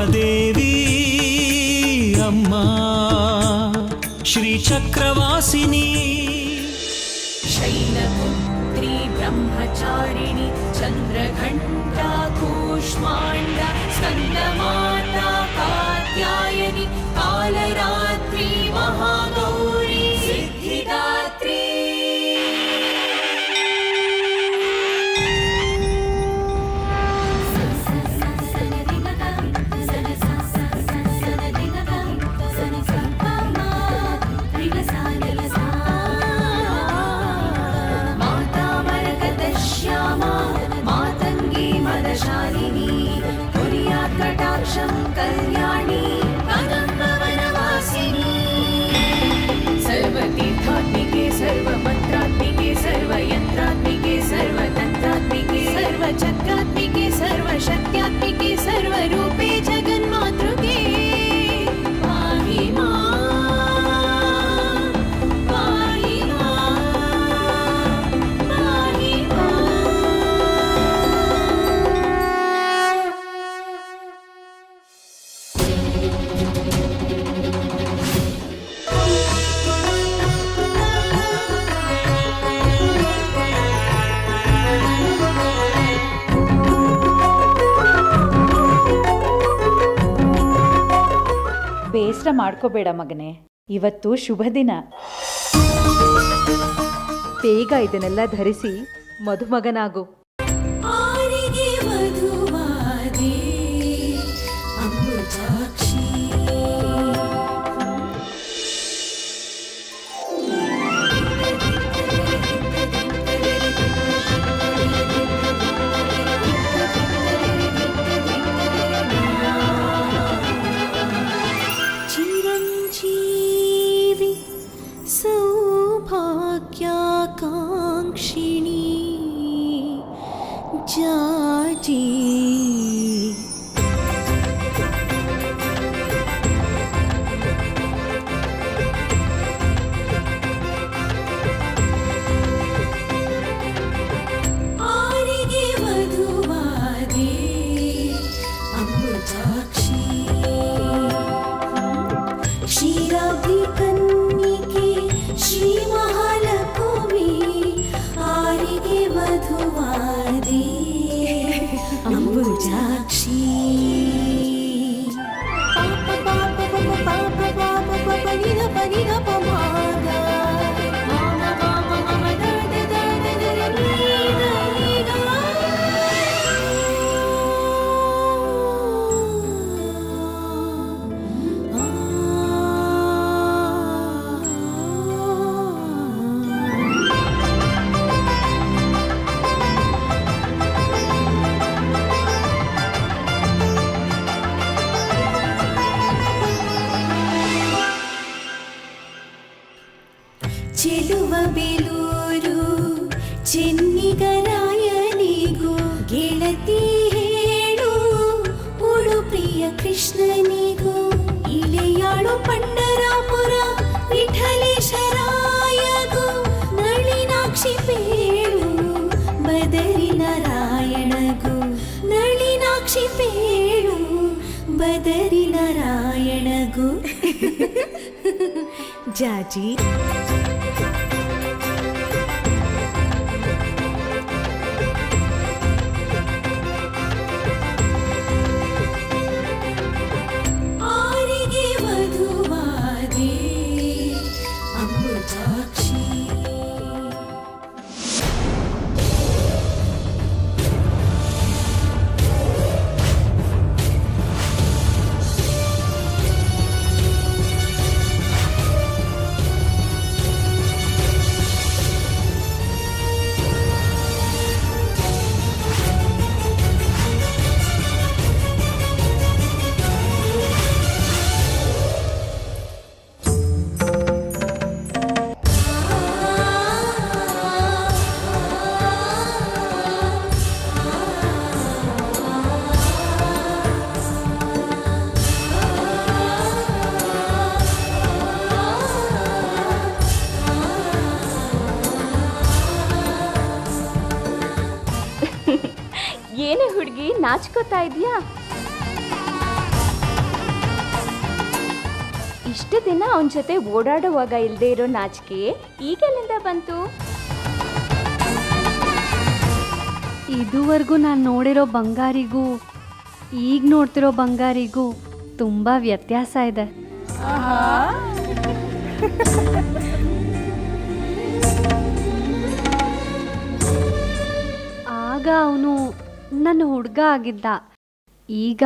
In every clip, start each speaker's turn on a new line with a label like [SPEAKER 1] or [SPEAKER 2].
[SPEAKER 1] देवी अम्मा श्रीचक्रवासिनी
[SPEAKER 2] शैलपुत्री ब्रह्मचारिणी चन्द्रघण्टा कूष्माण्डा स्कन्दमाता कात्यायनी कालरात्रि महागौरी सिद्धिदात्री कल्याणी कदम्बवनवासिनी सर्वतीर्थात्मिके सर्वमन्त्रात्मिके सर्वयन्त्रात्मिके सर्वतन्त्रात्मिके सर्वचक्रात्मिके सर्वशक्त्यात्मिके सर्वरूपे जगन्मातृके पाहि मां पाहि मां पाहि मां।
[SPEAKER 3] ಬೇಸರ ಮಾಡ್ಕೋಬೇಡ ಮಗನೇ, ಇವತ್ತು ಶುಭ ದಿನ. ಬೇಗ ಇದನ್ನೆಲ್ಲ ಧರಿಸಿ ಮಧುಮಗನಾಗು.
[SPEAKER 2] सौभाग्याकांक्षिणी जाजी आरिगे वधुवादे अमृताक्षी क्षीराब्धि कन्निके श्री महालक्ष्मी आरिगे वधुवादे अंबुजाक्षी पाप पाप पाप पाप पाप निध पनिध पमागा माम माम मम दर्द दर्द दर नीद नीदा ಚೆಲುವ ಬೇಲೂರು ಚೆನ್ನಿಗರಾಯನಿಗೂ ಗೆಳತಿ ಹೇಳು ಉಡುಪಿಯ ಕೃಷ್ಣನಿಗೂ ಇಳೆಯಾಳು ಪಂಡರಾಪುರ ವಿಠಲೇಶರಾಯಗೂ ನಳಿನಾಕ್ಷಿ ಪೇಳು ಬದರಿ ನಾರಾಯಣಗೂ ನಳಿನಾಕ್ಷಿ ಪೇಳು ಬದರಿ ನಾರಾಯಣಗೂ ಜಾಜಿ ಆರಿಗೆ ವಧುವಾದೆ ಅಮೃತಾಕ್ಷಿ
[SPEAKER 4] ಏನೇ ಹುಡುಗಿ ನಾಚ್ಕೋತಾ ಇದೆಯಾ? ಇಷ್ಟು ದಿನ ಅವನ ಜೊತೆ ಓಡಾಡುವಾಗ ಇಲ್ಲದೆ ಇರೋ ನಾಚಿಕೆ ಈಗೆಲ್ಲಿಂದ ಬಂತು?
[SPEAKER 5] ಇದುವರೆಗೂ ನಾನು ನೋಡಿರೋ ಬಂಗಾರಿಗೂ ಈಗ ನೋಡ್ತಿರೋ ಬಂಗಾರಿಗೂ ತುಂಬ ವ್ಯತ್ಯಾಸ ಇದೆ. ಆಗ ಅವನು ನನ್ನ ಹುಡುಗ ಆಗಿದ್ದ, ಈಗ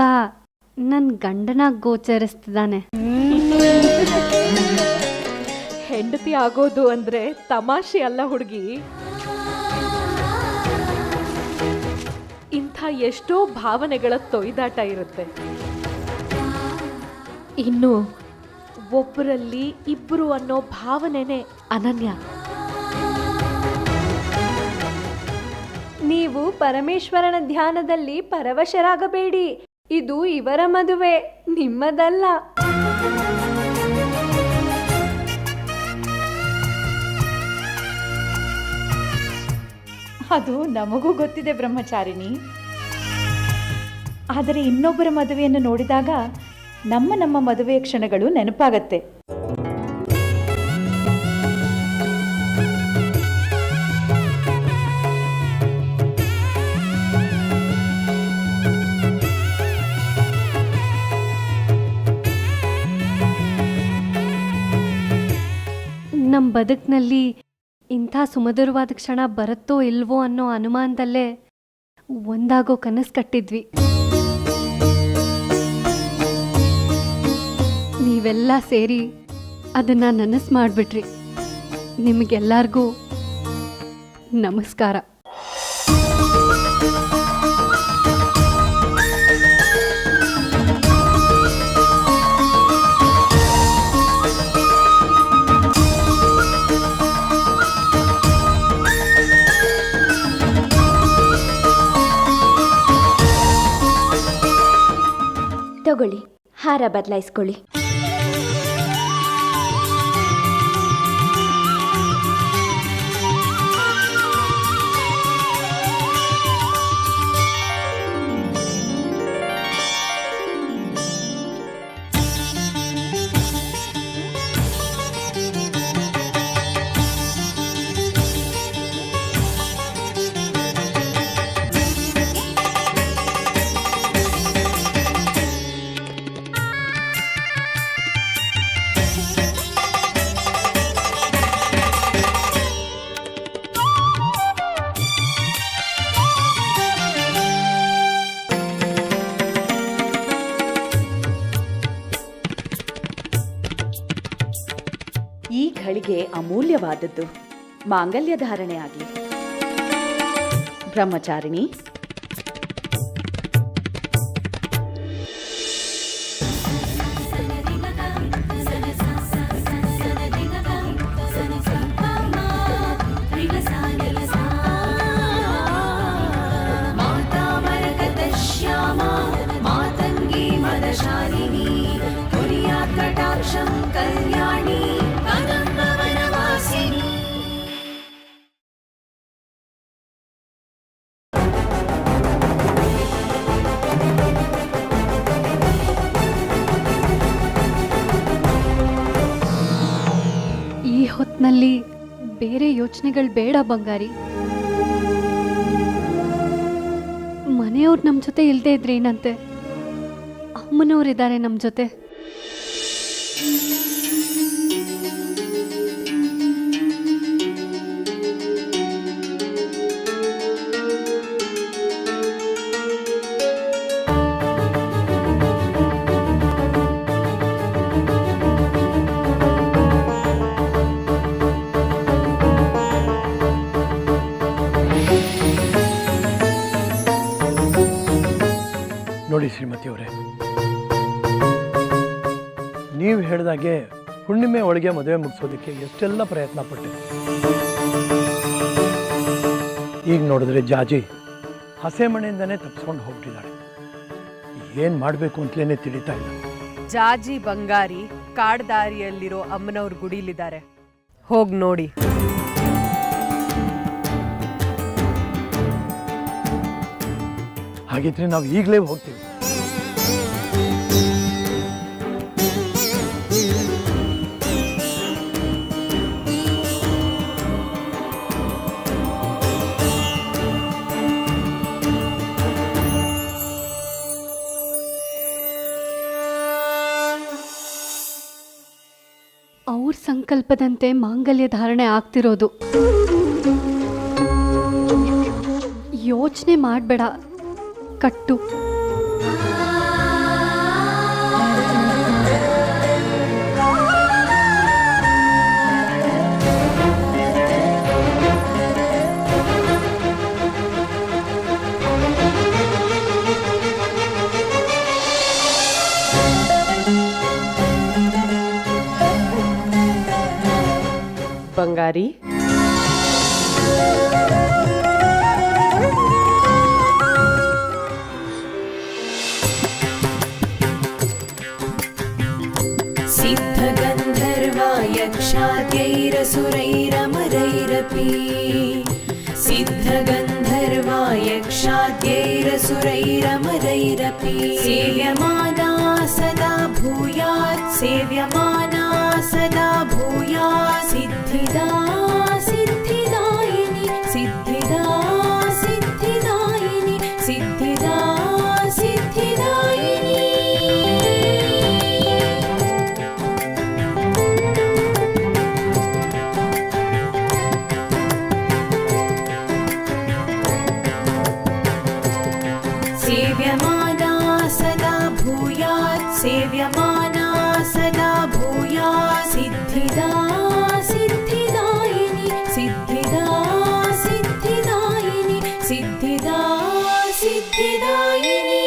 [SPEAKER 5] ನನ್ನ ಗಂಡನಾಗಿ ಗೋಚರಿಸ್ತಿದ್ದಾನೆ.
[SPEAKER 6] ಹೆಂಡತಿ ಆಗೋದು ಅಂದ್ರೆ ತಮಾಷೆ ಅಲ್ಲ ಹುಡುಗಿ. ಇಂಥ ಎಷ್ಟೋ ಭಾವನೆಗಳ ತೊಯ್ದಾಟ ಇರುತ್ತೆ. ಇನ್ನು ಒಬ್ಬರಲ್ಲಿ ಇಬ್ಬರು ಅನ್ನೋ ಭಾವನೆನೇ ಅನನ್ಯ.
[SPEAKER 4] ನೀವು ಪರಮೇಶ್ವರನ ಧ್ಯಾನದಲ್ಲಿ ಪರವಶರಾಗಬೇಡಿ. ಇದು ಇವರ ಮದುವೆ, ನಿಮ್ಮದಲ್ಲ.
[SPEAKER 3] ಅದು ನಮಗೂ ಗೊತ್ತಿದೆ ಬ್ರಹ್ಮಚಾರಿಣಿ. ಆದರೆ ಇನ್ನೊಬ್ಬರ ಮದುವೆಯನ್ನು ನೋಡಿದಾಗ ನಮ್ಮ ಮದುವೆಯ ಕ್ಷಣಗಳು ನೆನಪಾಗತ್ತೆ.
[SPEAKER 5] ನಮ್ಮ ಬದುಕಿನಲ್ಲಿ ಇಂಥ ಸುಮಧುರವಾದ ಕ್ಷಣ ಬರುತ್ತೋ ಇಲ್ವೋ ಅನ್ನೋ ಅನುಮಾನದಲ್ಲೇ ಒಂದಾಗೋ ಕನಸು ಕಟ್ಟಿದ್ವಿ. ನೀವೆಲ್ಲ ಸೇರಿ ಅದನ್ನು ನನಸು ಮಾಡಿಬಿಟ್ರಿ. ನಿಮಗೆಲ್ಲರಿಗೂ ನಮಸ್ಕಾರ.
[SPEAKER 4] ತಗೊಳ್ಳಿ, ಹಾರ ಬದಲಾಯಿಸ್ಕೊಳ್ಳಿ.
[SPEAKER 3] ಈ ಘಳಿಗೆ ಅಮೂಲ್ಯವಾದದ್ದು. ಮಾಂಗಲ್ಯ ಧಾರಣೆ ಆಗಲಿ. ಬ್ರಹ್ಮಚಾರಿಣಿ,
[SPEAKER 5] ಈ ಹೊತ್ತಿನಲ್ಲಿ ಬೇರೆ ಯೋಚನೆಗಳು ಬೇಡ ಬಂಗಾರಿ. ಮನೆಯವ್ರು ನಮ್ಮ ಜೊತೆ ಇಲ್ಲದೆ ಇದ್ರೆ ಏನಂತೆ, ಅಮ್ಮನವ್ರಿದ್ದಾರೆ ನಮ್ಮ ಜೊತೆ.
[SPEAKER 7] ನೋಡಿ ಶ್ರೀಮತಿಯವರೇ, ನೀವು ಹೇಳಿದಾಗೆ ಹುಣ್ಣಿಮೆ ಒಳಗೆ ಮದುವೆ ಮುಗಿಸೋದಕ್ಕೆ ಎಷ್ಟೆಲ್ಲ ಪ್ರಯತ್ನ ಪಟ್ಟೆ. ಈಗ ನೋಡಿದ್ರೆ ಜಾಜಿ ಹಸೆ ಮನೆಯಿಂದನೇ ತಪ್ಪಿಸ್ಕೊಂಡು ಹೋಗ್ಬಿಟ್ಟಿದ್ದಾಳೆ. ಏನು ಮಾಡಬೇಕು ಅಂತಲೇ ತಿಳಿತಾ ಇಲ್ಲ.
[SPEAKER 8] ಜಾಜಿ ಬಂಗಾರಿ ಕಾಡ್ದಾರಿಯಲ್ಲಿರೋ ಅಮ್ಮನವ್ರ ಗುಡಿಲಿದ್ದಾರೆ, ಹೋಗಿ ನೋಡಿ.
[SPEAKER 7] ಹಾಗಿದ್ರೆ ನಾವು ಈಗಲೇ ಹೋಗ್ತೀವಿ.
[SPEAKER 5] ಅವ್ರ ಸಂಕಲ್ಪದಂತೆ ಮಾಂಗಲ್ಯ ಧಾರಣೆ ಆಗ್ತಿರೋದು. ಯೋಚನೆ ಮಾಡಬೇಡ, ಕಟ್ಟು.
[SPEAKER 8] ಬಂಗಾರಿ,
[SPEAKER 2] सिद्धगन्धर्वा यक्षाद्यैरसुरैरमरैरपि सिद्धगन्धर्वा यक्षाद्यैरसुरैरमरैरपि सेव्यमाना सदा भूयात् सेव्यमाना सदा भूयात् सिद्धिदा सिद्धिदायिनी सिद्धिदा सिद्धिदायिनी सिद्धिदा सिद्धिदायिनी सेव्यमाना सदा भूयात् सेव्यमाना सदा भूयात् सिद्धिदा सिद्धिदायिनी सिद्धिदा सिद्धिदायिनी सिद्धिदा सिद्धिदायिनी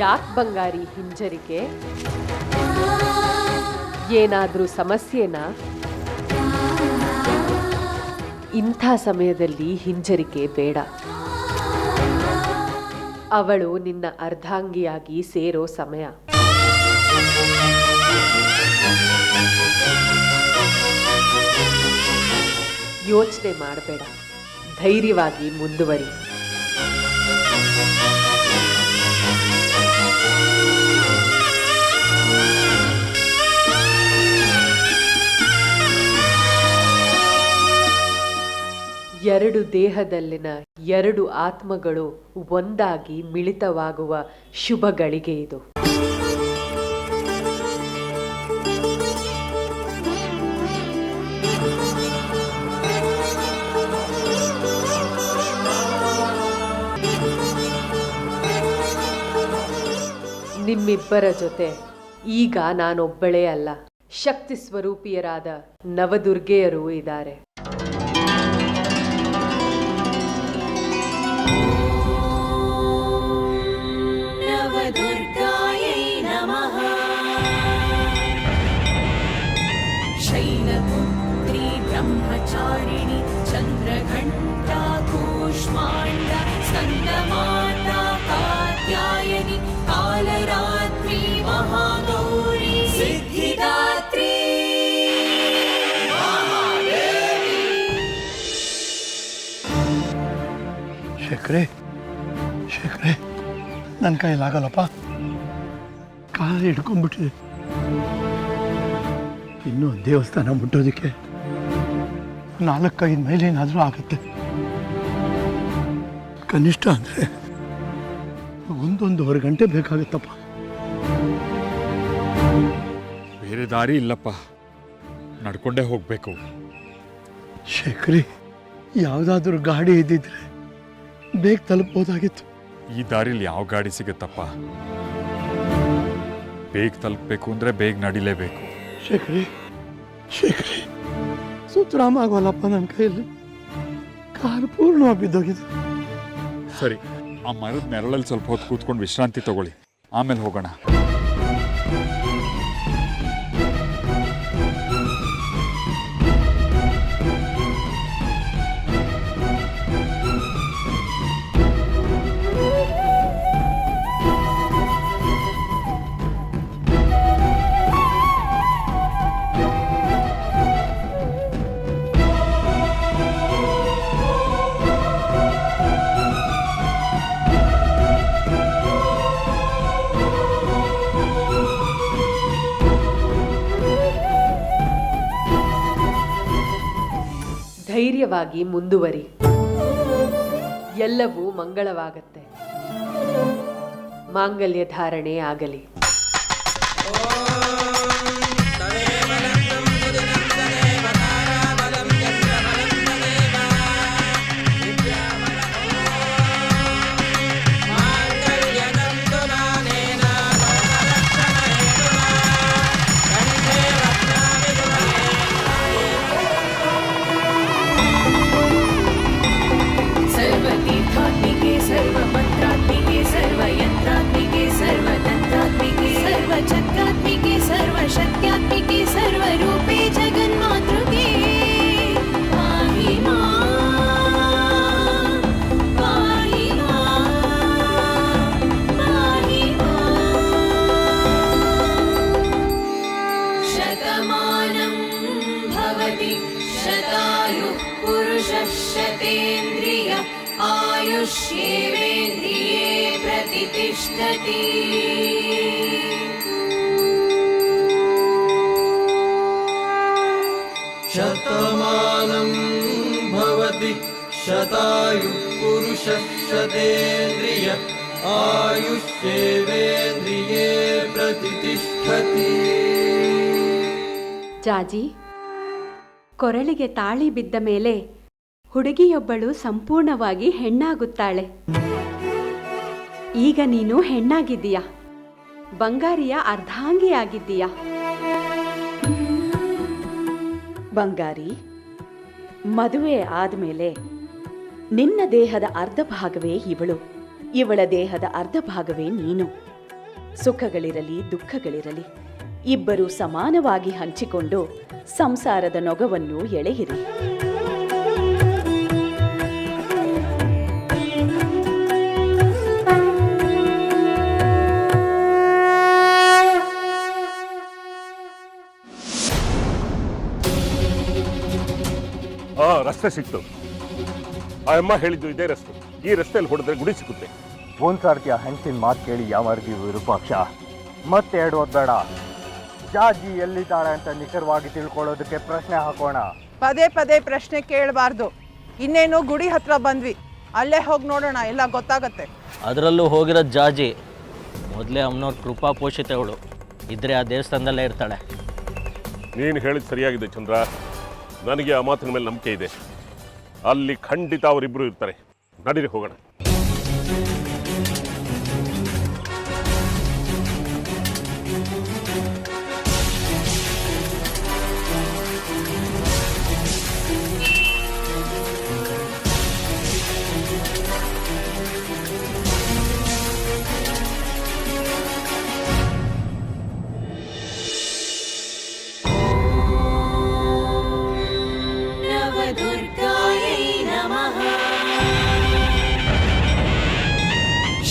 [SPEAKER 8] ಯಾಕೆ ಬಂಗಾರಿ ಹಿಂಜರಿಕೆ? ಏನಾದರೂ ಸಮಸ್ಯೆನಾ? ಇಂಥ ಸಮಯದಲ್ಲಿ ಹಿಂಜರಿಕೆ ಬೇಡ. ಅವಳು ನಿನ್ನ ಅರ್ಧಾಂಗಿಯಾಗಿ ಸೇರೋ ಸಮಯ. ಯೋಚನೆ ಮಾಡಬೇಡ, ಧೈರ್ಯವಾಗಿ ಮುಂದುವರಿ. ಎರಡು ದೇಹದಲ್ಲಿನ ಎರಡು ಆತ್ಮಗಳು ಒಂದಾಗಿ ಮಿಳಿತವಾಗುವ ಶುಭ ಗಳಿಗೆ ಇದು. ನಿಮ್ಮಿಬ್ಬರ ಜೊತೆ ಈಗ ನಾನೊಬ್ಬಳೇ ಅಲ್ಲ, ಶಕ್ತಿ ಸ್ವರೂಪಿಯರಾದ ನವದುರ್ಗೆಯರೂ ಇದ್ದಾರೆ.
[SPEAKER 2] नवदुर्गायै नमः। शैलपुत्री ब्रह्मचारिणी चन्द्रघण्टा कूष्माण्डा स्कन्दमाता कात्यायनी कालरात्रि महागौरी सिद्धिदात्री महादेवी।
[SPEAKER 7] ಶೇಖರೆ ಶೇಖರೆ, ನನ್ನ ಕೈಲಾಗಲ್ಲಪ್ಪ, ಕಾಲು ಹಿಡ್ಕೊಂಡ್ಬಿಟ್ಟಿದೆ. ಇನ್ನೂ ದೇವಸ್ಥಾನ ಮುಟ್ಟೋದಕ್ಕೆ 4-5 ಮೈಲ್ ಏನಾದರೂ ಆಗುತ್ತೆ. ಕನಿಷ್ಠ ಅಂದರೆ 1-1.5 ಗಂಟೆ ಬೇಕಾಗುತ್ತಪ್ಪ.
[SPEAKER 9] ಬೇರೆ ದಾರಿ ಇಲ್ಲಪ್ಪ. ನಡ್ಕೊಂಡೇ ಹೋಗಬೇಕು.
[SPEAKER 7] ಶೇಖರಿ, ಯಾವುದಾದ್ರೂ ಗಾಡಿ ಇದ್ದಿದ್ರೆ ಬೇಗ ತಲುಪಬಹುದಾಗಿತ್ತು.
[SPEAKER 9] ಈ ದಾರಿಲಿ ಯಾವ ಗಾಡಿ ಸಿಗುತ್ತಪ್ಪ? ಬೇಗ ತಲುಪಬೇಕು ಅಂದರೆ ಬೇಗ ನಡಿಲೇಬೇಕು.
[SPEAKER 7] ಶೇಖರಿ, ಸುತ್ತರಾಮ ಆಗೋಲ್ಲಪ್ಪ ನನ್ನ ಕೈಯಲ್ಲಿ. ಕಾಲು ಪೂರ್ಣವಾಗಿ ಬಿದ್ದೋಗಿದೆ.
[SPEAKER 9] ಸರಿ, ಆ ಮರದ ನೆರಳಲ್ಲಿ ಸ್ವಲ್ಪ ಹೊತ್ತು ಕೂತ್ಕೊಂಡು ವಿಶ್ರಾಂತಿ ತಗೊಳ್ಳಿ, ಆಮೇಲೆ ಹೋಗೋಣ.
[SPEAKER 8] ಧೈರ್ಯವಾಗಿ ಮುಂದುವರಿ. ಎಲ್ಲವೂ ಮಂಗಳವಾಗತ್ತೆ. ಮಾಂಗಲ್ಯ ಧಾರಣೆ ಆಗಲಿ.
[SPEAKER 2] सर्वतीर्थात्मिके सर्वमन्त्रात्मिके सर्वयन्त्रात्मिके सर्वतन्त्रात्मिके सर्वचक्रात्मिके सर्वशक्त्यात्मिके सर्वरूपे जगन्मातृके पाहि मां, पाहि मां, पाहि मां। शतमानं भवति शतायुः पुरुषः शतेन्द्रिय आयुष्येवेन्द्रिये प्रतितिष्ठति।
[SPEAKER 1] शतमानं भवति शतायुः पुरुषः शतेन्द्रिय आयुष्येवेन्द्रिये प्रतितिष्ठति।
[SPEAKER 5] ಜಾಜಿ, ಕೊರಳಿಗೆ ತಾಳಿ ಬಿದ್ದ ಮೇಲೆ ಹುಡುಗಿಯೊಬ್ಬಳು ಸಂಪೂರ್ಣವಾಗಿ ಹೆಣ್ಣಾಗುತ್ತಾಳೆ. ಈಗ ನೀನು ಹೆಣ್ಣಾಗಿದ್ದೀಯ, ಬಂಗಾರಿಯ ಅರ್ಧಾಂಗಿಯಾಗಿದ್ದೀಯ.
[SPEAKER 10] ಬಂಗಾರಿ, ಮದುವೆ ಆದಮೇಲೆ ನಿನ್ನ ದೇಹದ ಅರ್ಧ ಭಾಗವೇ ಇವಳು, ಇವಳ ದೇಹದ ಅರ್ಧ ಭಾಗವೇ ನೀನು. ಸುಖಗಳಿರಲಿ ದುಃಖಗಳಿರಲಿ, ಇಬ್ಬರು ಸಮಾನವಾಗಿ ಹಂಚಿಕೊಂಡು ಸಂಸಾರದ ನೊಗವನ್ನು ಎಳೆಯಿರಿ.
[SPEAKER 11] ರಸ್ತೆ ಸಿಕ್ತು. ಆ ಅಮ್ಮ ಹೇಳಿದ್ದು ಇದೇ ರಸ್ತೆ. ಈ ರಸ್ತೆಯಲ್ಲಿ ಹೊಡೆದ್ರೆ ಗುಡಿ ಸಿಗುತ್ತೆ.
[SPEAKER 12] ಒಂದ್ಸಾರ್ತಿ ಆ ಹೆಂಡತಿನ ಮಾತು ಕೇಳಿ ಯಾವಾರ್ದಿ ವಿರೂಪಾಕ್ಷ ಮತ್ತೆ ಎಡೋದ್ ಬೇಡ. ಜಾಜಿ ಎಲ್ಲಿದ್ದಾಳೆ ಅಂತ ನಿಖರವಾಗಿ ತಿಳ್ಕೊಳ್ಳೋದಕ್ಕೆ ಪ್ರಶ್ನೆ ಹಾಕೋಣ.
[SPEAKER 13] ಪದೇ ಪದೇ ಪ್ರಶ್ನೆ ಕೇಳಬಾರ್ದು. ಇನ್ನೇನು ಗುಡಿ ಹತ್ರ ಬಂದ್ವಿ, ಅಲ್ಲೇ ಹೋಗಿ ನೋಡೋಣ, ಎಲ್ಲ ಗೊತ್ತಾಗತ್ತೆ.
[SPEAKER 14] ಅದರಲ್ಲೂ ಹೋಗಿರೋ ಜಾಜಿ ಮೊದಲೇ ಅಮ್ಮನವ್ರ ಕೃಪಾ ಪೋಷಿತವಳು, ಇದ್ರೆ ಆ ದೇವಸ್ಥಾನದಲ್ಲೇ ಇರ್ತಾಳೆ.
[SPEAKER 11] ನೀನು ಹೇಳಿದ್ದು ಸರಿಯಾಗಿದೆ ಚಂದ್ರ. ನನಗೆ ಆ ಮಾತಿನ ಮೇಲೆ ನಂಬಿಕೆ ಇದೆ. ಅಲ್ಲಿ ಖಂಡಿತ ಅವರಿಬ್ಬರು ಇರ್ತಾರೆ. ನಡೀರಿ ಹೋಗೋಣ.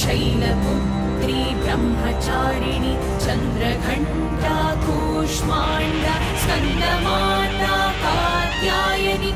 [SPEAKER 2] शैलपुत्री ब्रह्मचारिणी चन्द्रघण्टा कूष्माण्डा स्कन्दमाता कात्यायनी